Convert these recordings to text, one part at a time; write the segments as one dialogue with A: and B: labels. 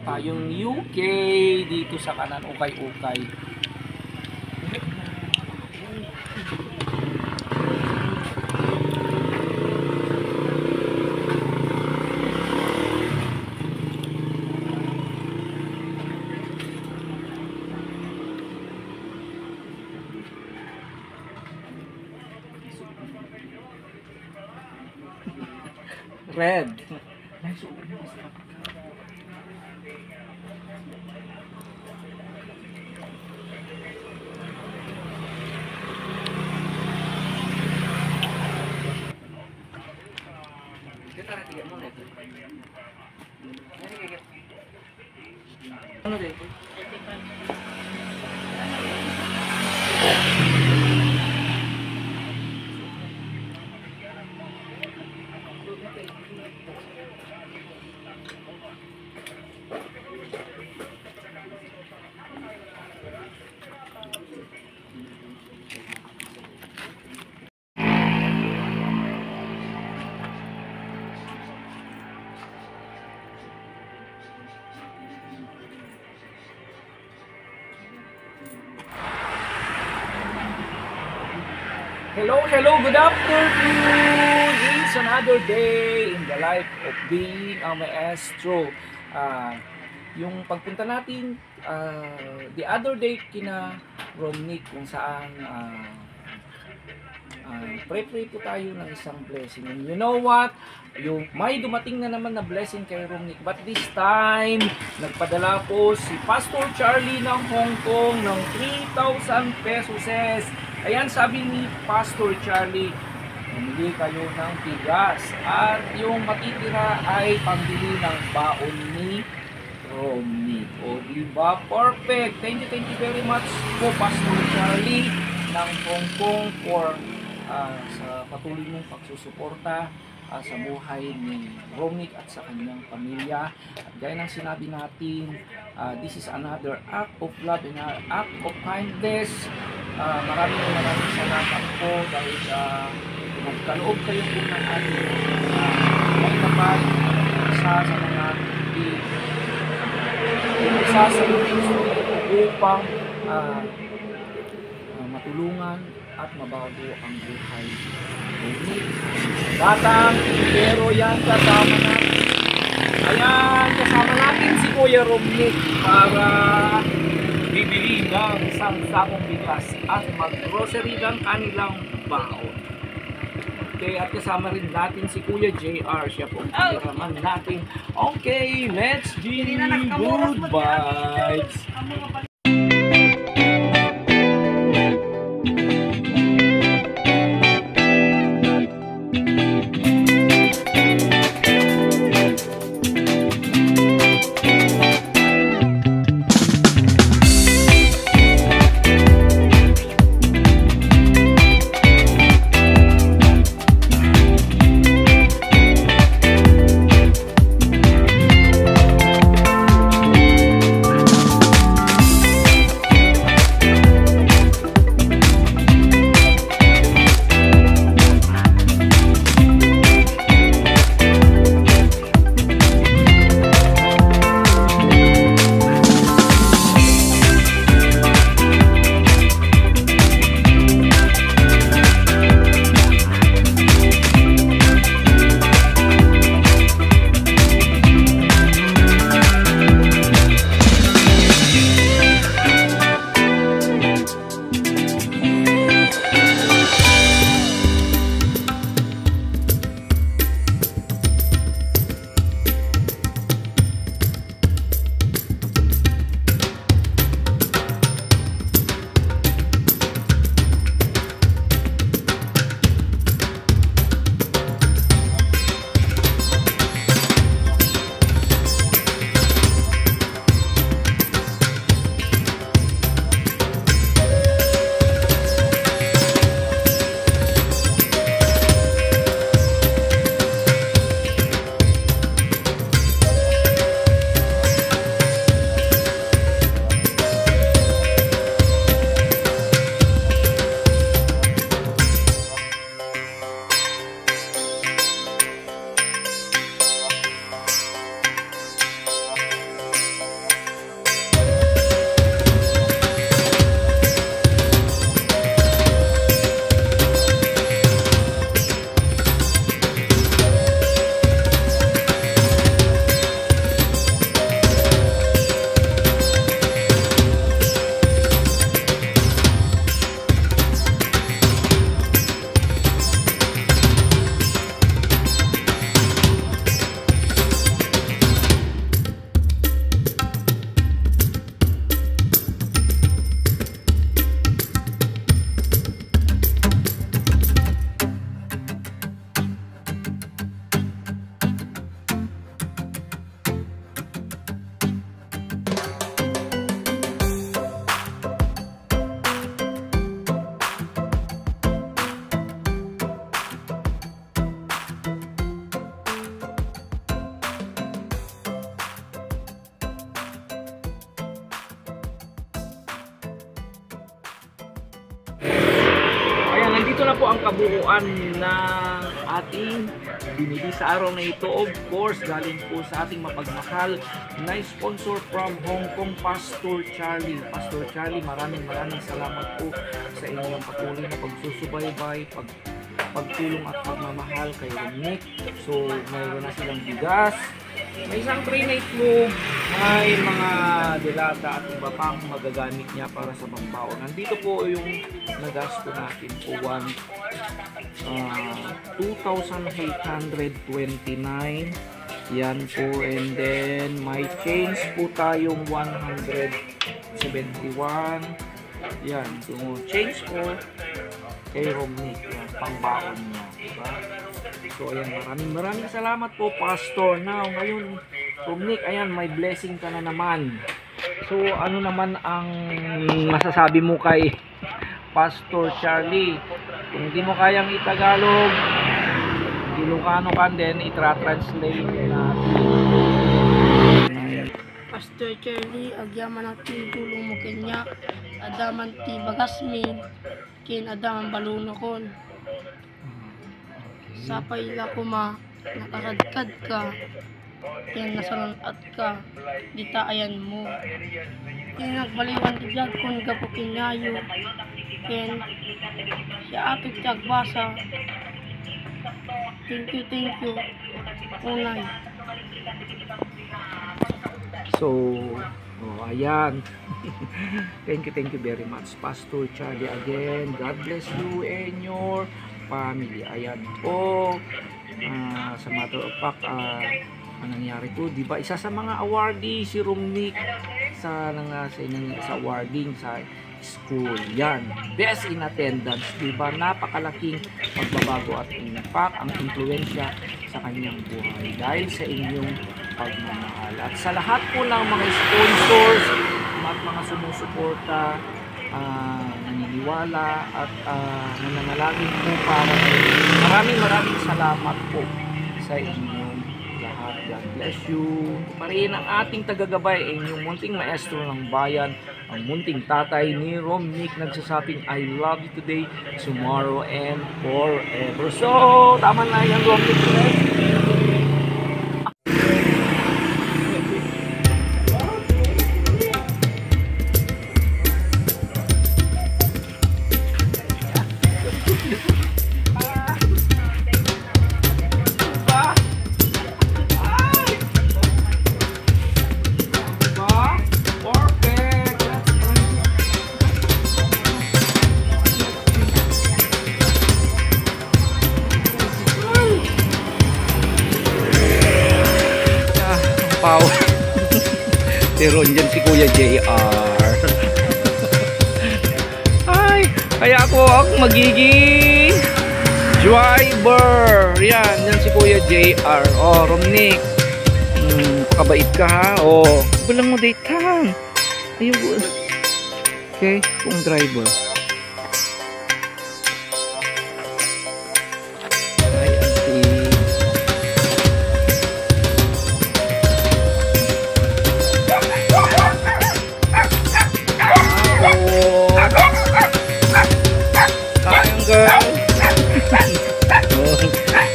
A: papunta tayong UK dito sa kanan, ukay-ukay. Red. Ano dito? Hello, good afternoon! It's another day in the life of being a maestro. Yung pagpunta natin the other day kina Romnick kung saan pray po tayo ng isang blessing. And you know what? Yung may dumating na naman na blessing kay Romnick. But this time, nagpadala po si Pastor Charlie ng Hong Kong ng 3,000 pesos. Ayan, sabi ni Pastor Charlie, bumili kayo ng bigas at yung matitira ay pambili ng baon ni Romnick. O diba? Perfect! Thank you very much po Pastor Charlie ng Hong Kong for sa patuloy mong pagsusuporta sa buhay ni Romnick at sa kanyang pamilya. At gaya ng sinabi natin, this is another act of love and act of kindness. Maraming salamat po dahil nagkaloob kayo po ng ating may kapal isa sa mga isa sa upang matulungan at mabago ang buhay. Batang pero yan kasama natin. Ayan, kasama natin si Kuya Romnick para bibili ng isang sakong bigas at mag-grocery ng kanilang baon. Okay, at kasama rin natin si Kuya JR. Siya po ang kameraman natin. Okay, let's be good vibes. na po ang kabuuan ng ating binili sa araw na ito. Of course, galing po sa ating mapagmahal na sponsor from Hong Kong, Pastor Charlie. Pastor Charlie, maraming salamat po sa inyong patuloy na pagsusubaybay, pagtulong at pagmamahal kay Nick. So, mayroon na silang bigas, may isang tray na itlog, may mga delata at iba pang magagamit niya para sa pambaon. Nandito po yung nagasto natin po 2,829. Yan po, and then may change po tayong 171. Yan, so change po kay Romnick, yan, pangbaon niya, diba? So ayan, maraming salamat po, Pastor. Now, ngayon, Romnick, ayan, may blessing ka na naman. So ano naman ang masasabi mo kay Pastor Charlie? Kung hindi mo kayang itagalog, Ilocano ka, then itra-translate natin.
B: Pastor Charlie, agyaman ang tulong mo kanya, adaman ti bagasmin, kin adaman balunokon. Sapay la kuma, nakaradkad ka, kin nasalunat ka, dita ayan mo. Kin nagbaliwan ti jag kun gapo kinyayo, kin siya ato tiyag basa. Thank you, unay.
A: So, ayan. Thank you very much, Pastor Charlie, again. God bless you and your family. Ayan po. Sa matter of fact, ang nangyari po, di ba? Isa sa mga awardee si Romnick sa awarding sa school. Yan. Best in attendance. Di ba? Napakalaking pagbabago at impact ang impluwensya sa kanyang buhay dahil sa inyong pagmamahal. At sa lahat po ng mga sponsors at mga sumusuporta, naniniwala at nananalangin po para maraming salamat po sa inyong lahat. God bless you. Pa rin ang ating tagagabay, inyong munting maestro ng bayan, ang munting tatay ni Romnick, nagsasabing I love you today, tomorrow, and forever. So, tama na yan, Romnick. Pero andyan si Kuya JR. Ay, kaya ako magiging driver. Yan, yan si Kuya JR. Oh, Romnick. Pakabait ka ha. Oh, walang mo date ka. Ayun. Okay, kung driver.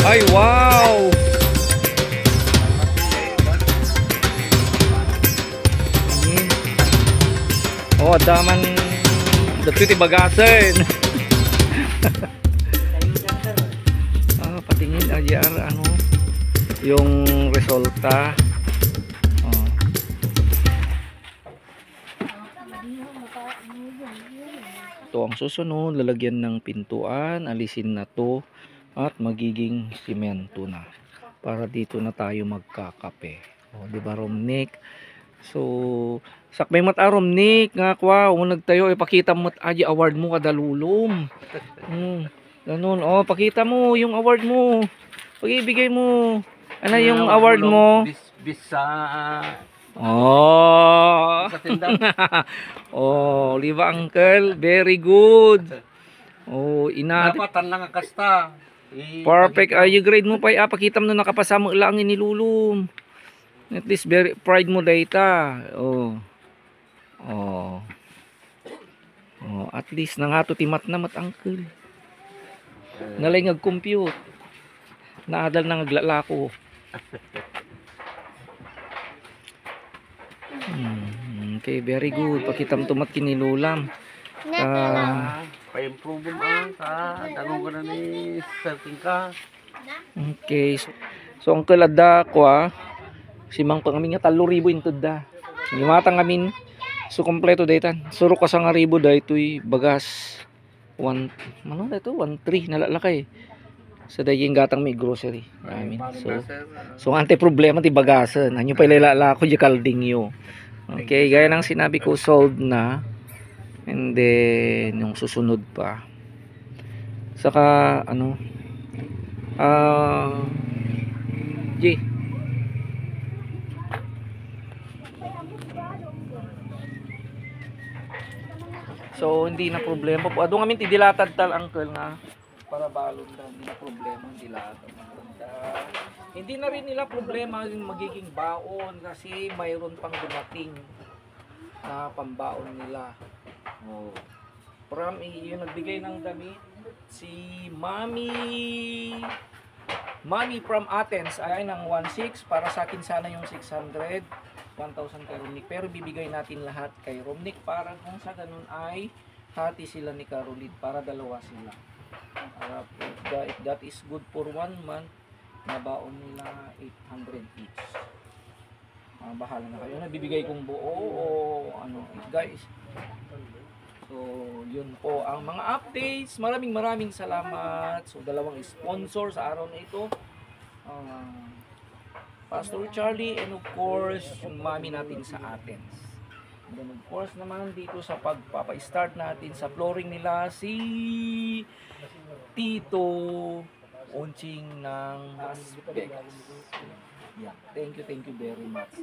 A: Ay, wow! Oh, daman dapiti bagasan. Patingin aja ano yung resulta. Ito ang susunod, lalagyan ng pintuan, alisin na to at magiging simento na para dito na tayo magkakape. O, di ba, Romnick? So, sakmay mata, Romnick, nga kwa, nagtayo, ipakita mo aja award mo kadalulom. Ganun, oh, pakita mo yung award mo. Pag-ibigay mo. Ano yung award mo?
C: Bisa
A: Oh. Oh, di ba, Uncle? Very good. Oh,
C: Napatan lang kasta.
A: Perfect. Yung grade mo pa, pakita mo na nakapasa mo lang inilulum. At least very pride mo data. Oh. Oh. Oh, at least na nga to timat na mat, Uncle. Nalay compute. Naadal na ngaglalako. Okay, very good. Pakitam tumat kinilulam.
C: Pa-improve mo ka. Tanong ko na ni starting ka.
A: Okay. So ang kalada ko simang pang nga 3,000 intud da. Limatang amin. So kompleto daytan. Suro ka sa nga ribo da ito'y bagas. 1 nalalakay. Sa dayeng gatang may grocery. Amin. So ante problema ti bagasan. Anyo pa ilala ko di kalding yo. Okay, gaya ng sinabi ko, sold na. And then yung susunod pa. Saka ano G. So hindi na problema po. Adong amin ti dilatad tal uncle nga para balon daw, hindi na problema ang dilatad. Hindi na rin nila problema yung magiging baon kasi mayroon pang dumating na pambaon nila. Oh. Yung nagbigay ng damit si Mami from Athens ay ng 1,600 para sa akin sana yung 600 1,000 kay Romnick, pero bibigay natin lahat kay Romnick para kung sa ganun ay hati sila ni Caroline para dalawa sila. If that is good for 1 month, nabaon nila 800 each. Bahala na kayo. Nabibigay kong buo o ano, guys. So, yun po ang mga updates. Maraming salamat. So, dalawang sponsor sa araw na ito. Pastor Charlie and of course, yung mami natin sa Athens. And then of course naman dito sa pagpapa-start natin sa flooring nila si Tito Onching ng Las Vegas. Yeah, thank you very much.